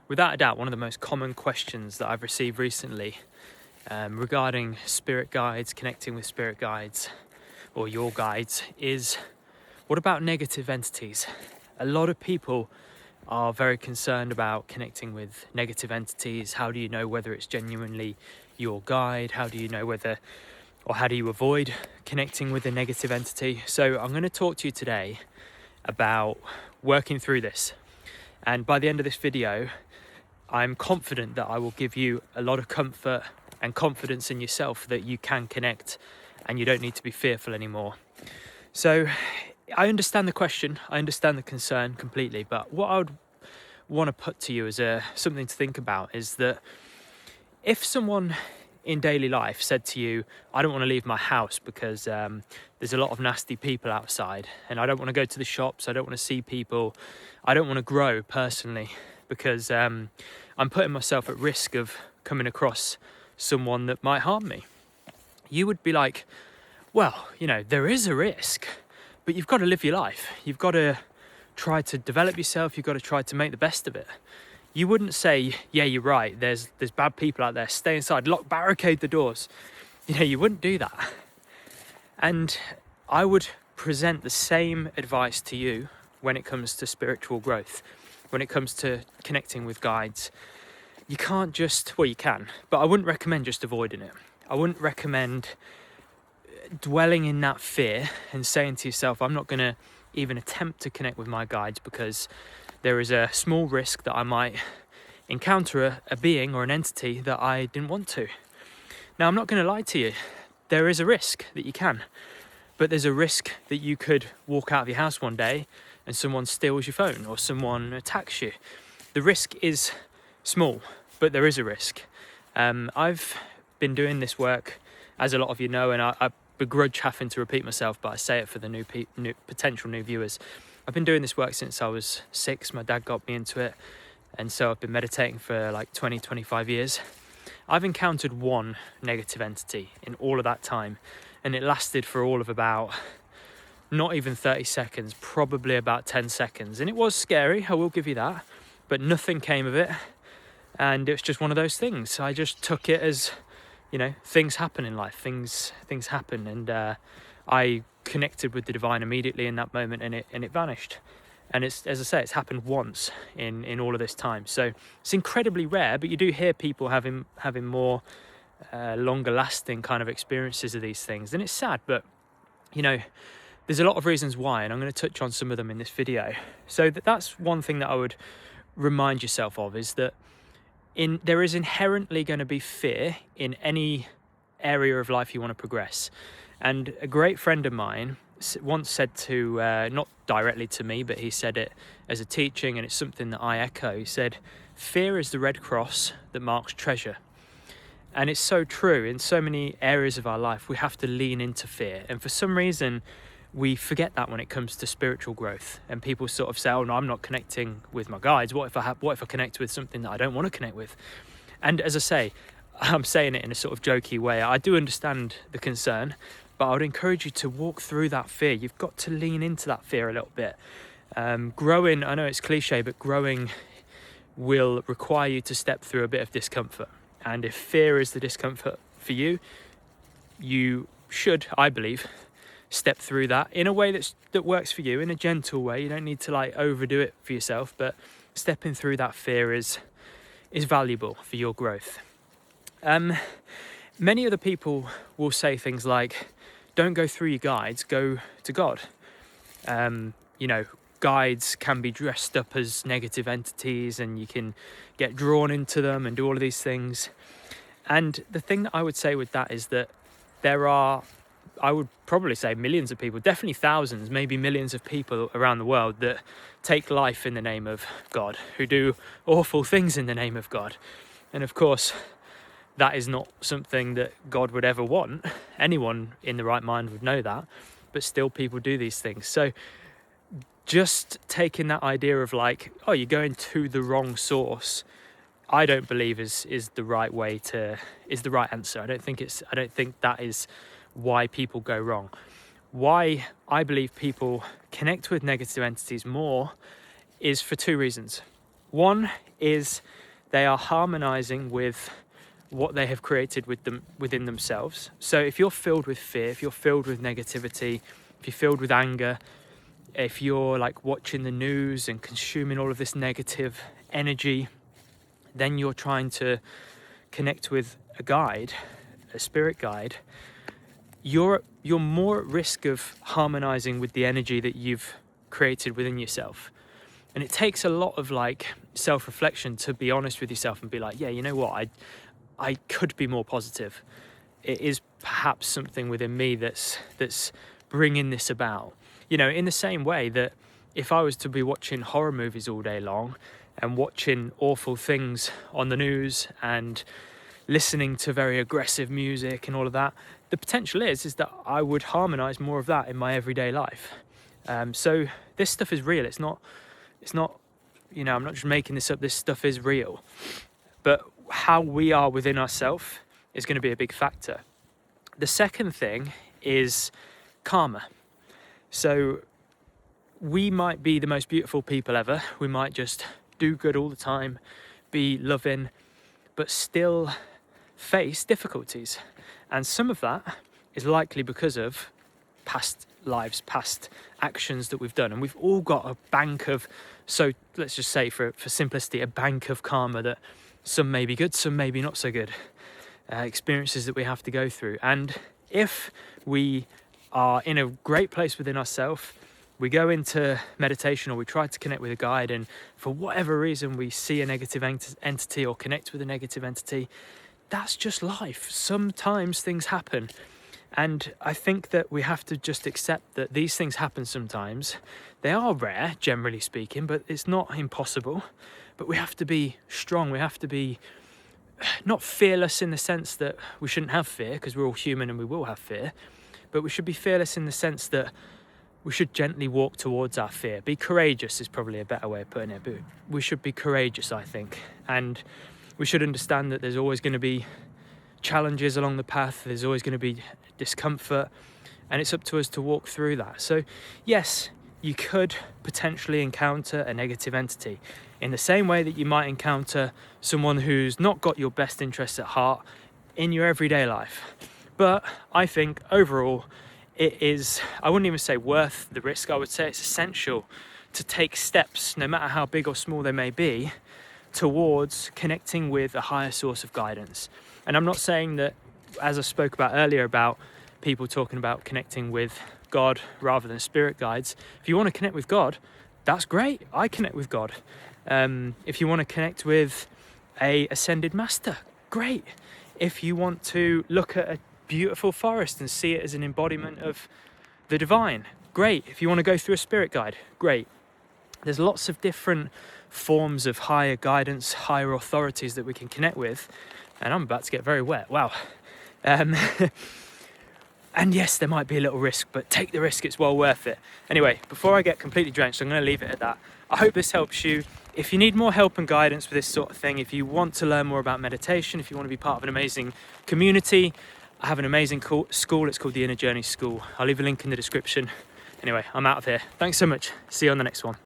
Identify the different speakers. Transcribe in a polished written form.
Speaker 1: Without a doubt, one of the most common questions that I've received recently regarding spirit guides, connecting with spirit guides or your guides is, what about negative entities? A lot of people are very concerned about connecting with negative entities. How do you know whether it's genuinely your guide? How do you know how do you avoid connecting with a negative entity? So I'm going to talk to you today about working through this. And by the end of this video, I'm confident that I will give you a lot of comfort and confidence in yourself that you can connect and you don't need to be fearful anymore. So I understand the question, I understand the concern completely, but what I would want to put to you as something to think about is that if someone in daily life said to you, I don't want to leave my house because there's a lot of nasty people outside, and I don't want to go to the shops, I don't want to see people, I don't want to grow personally because I'm putting myself at risk of coming across someone that might harm me. You would be like, well, there is a risk, but you've got to live your life. You've got to try to develop yourself. You've got to try to make the best of it. You wouldn't say, yeah, you're right, there's bad people out there, stay inside, barricade the doors. You wouldn't do that. And I would present the same advice to you when it comes to spiritual growth, when it comes to connecting with guides. You can't just, well, you can, but I wouldn't recommend just avoiding it. I wouldn't recommend dwelling in that fear and saying to yourself, I'm not going to even attempt to connect with my guides because there is a small risk that I might encounter a being or an entity that I didn't want to. Now, I'm not going to lie to you. There is a risk that you can, but there's a risk that you could walk out of your house one day and someone steals your phone or someone attacks you. The risk is small, but there is a risk. I've been doing this work, as a lot of you know, and I begrudge having to repeat myself, but I say it for the new potential new viewers. I've been doing this work since I was 6. My dad got me into it, and so I've been meditating for like 25 years. I've encountered one negative entity in all of that time, and it lasted for all of about not even 30 seconds, probably about 10 seconds. And it was scary, I will give you that, but nothing came of it. And it was just one of those things. I just took it as, things happen in life, things happen. And I connected with the divine immediately in that moment, and it vanished. And it's, as I say, it's happened once in all of this time. So it's incredibly rare, but you do hear people having more longer lasting kind of experiences of these things. And it's sad, but there's a lot of reasons why, and I'm going to touch on some of them in this video. So that's one thing that I would remind yourself of, is that there is inherently going to be fear in any area of life you want to progress. And a great friend of mine once said to, not directly to me, but he said it as a teaching, and it's something that I echo. He said, fear is the red cross that marks treasure. And it's so true. In so many areas of our life, we have to lean into fear. And for some reason, we forget that when it comes to spiritual growth. And people sort of say, oh no, I'm not connecting with my guides. What if I connect with something that I don't want to connect with? And as I say, I'm saying it in a sort of jokey way. I do understand the concern, but I would encourage you to walk through that fear. You've got to lean into that fear a little bit. Growing, I know it's cliche, but growing will require you to step through a bit of discomfort. And if fear is the discomfort for you, you should, I believe, step through that in a way that works for you, in a gentle way. You don't need to overdo it for yourself, but stepping through that fear is valuable for your growth. Many other people will say things like, don't go through your guides, go to God. Guides can be dressed up as negative entities and you can get drawn into them and do all of these things. And the thing that I would say with that is that there are, I would probably say, millions of people, definitely thousands, maybe millions of people around the world that take life in the name of God, who do awful things in the name of God. And of course, that is not something that God would ever want. Anyone in the right mind would know that, but still people do these things. So just taking that idea of oh, you're going to the wrong source, I don't believe is the right way is the right answer. I don't think that is why people go wrong. Why I believe people connect with negative entities more is for two reasons. One is they are harmonizing with what they have created within themselves. So if you're filled with fear, if you're filled with negativity, if you're filled with anger, if you're like watching the news and consuming all of this negative energy, then you're trying to connect with a guide, a spirit guide. You're more at risk of harmonizing with the energy that you've created within yourself. And it takes a lot of like self-reflection to be honest with yourself and be like, yeah, you know what, I could be more positive. It is perhaps something within me that's bringing this about. You know, in the same way that if I was to be watching horror movies all day long and watching awful things on the news and listening to very aggressive music and all of that, the potential is that I would harmonize more of that in my everyday life. So this stuff is real. It's not, you know, I'm not just making this up. This stuff is real. But how we are within ourselves is going to be a big factor. The second thing is karma. So we might be the most beautiful people ever. We might just do good all the time, be loving, but still face difficulties. And some of that is likely because of past lives, past actions that we've done. And we've all got a bank of, so let's just say for simplicity, a bank of karma that some may be good, some may be not so good. Experiences that we have to go through. And if we are in a great place within ourselves, we go into meditation or we try to connect with a guide, and for whatever reason we see a negative entity or connect with a negative entity, that's just life. Sometimes things happen. And I think that we have to just accept that these things happen sometimes. They are rare, generally speaking, but it's not impossible. But we have to be strong. We have to be not fearless in the sense that we shouldn't have fear, because we're all human and we will have fear. But we should be fearless in the sense that we should gently walk towards our fear. Be courageous is probably a better way of putting it. But we should be courageous, I think. And we should understand that there's always going to be challenges along the path. There's always going to be discomfort. And it's up to us to walk through that. So yes, you could potentially encounter a negative entity in the same way that you might encounter someone who's not got your best interests at heart in your everyday life. But I think overall it is, I wouldn't even say worth the risk, I would say it's essential to take steps, no matter how big or small they may be, towards connecting with a higher source of guidance. And I'm not saying that, as I spoke about earlier, about people talking about connecting with God rather than spirit guides. If you want to connect with God, that's great. I connect with God. If you want to connect with a ascended master, great. If you want to look at a beautiful forest and see it as an embodiment of the divine, great. If you want to go through a spirit guide, great. There's lots of different forms of higher guidance, higher authorities that we can connect with. And I'm about to get very wet. Wow. And yes, there might be a little risk, but take the risk, it's well worth it. Anyway, before I get completely drenched, I'm going to leave it at that. I hope this helps you. If you need more help and guidance with this sort of thing, if you want to learn more about meditation, if you want to be part of an amazing community, I have an amazing school. It's called the Inner Journey School. I'll leave a link in the description. Anyway, I'm out of here. Thanks so much. See you on the next one.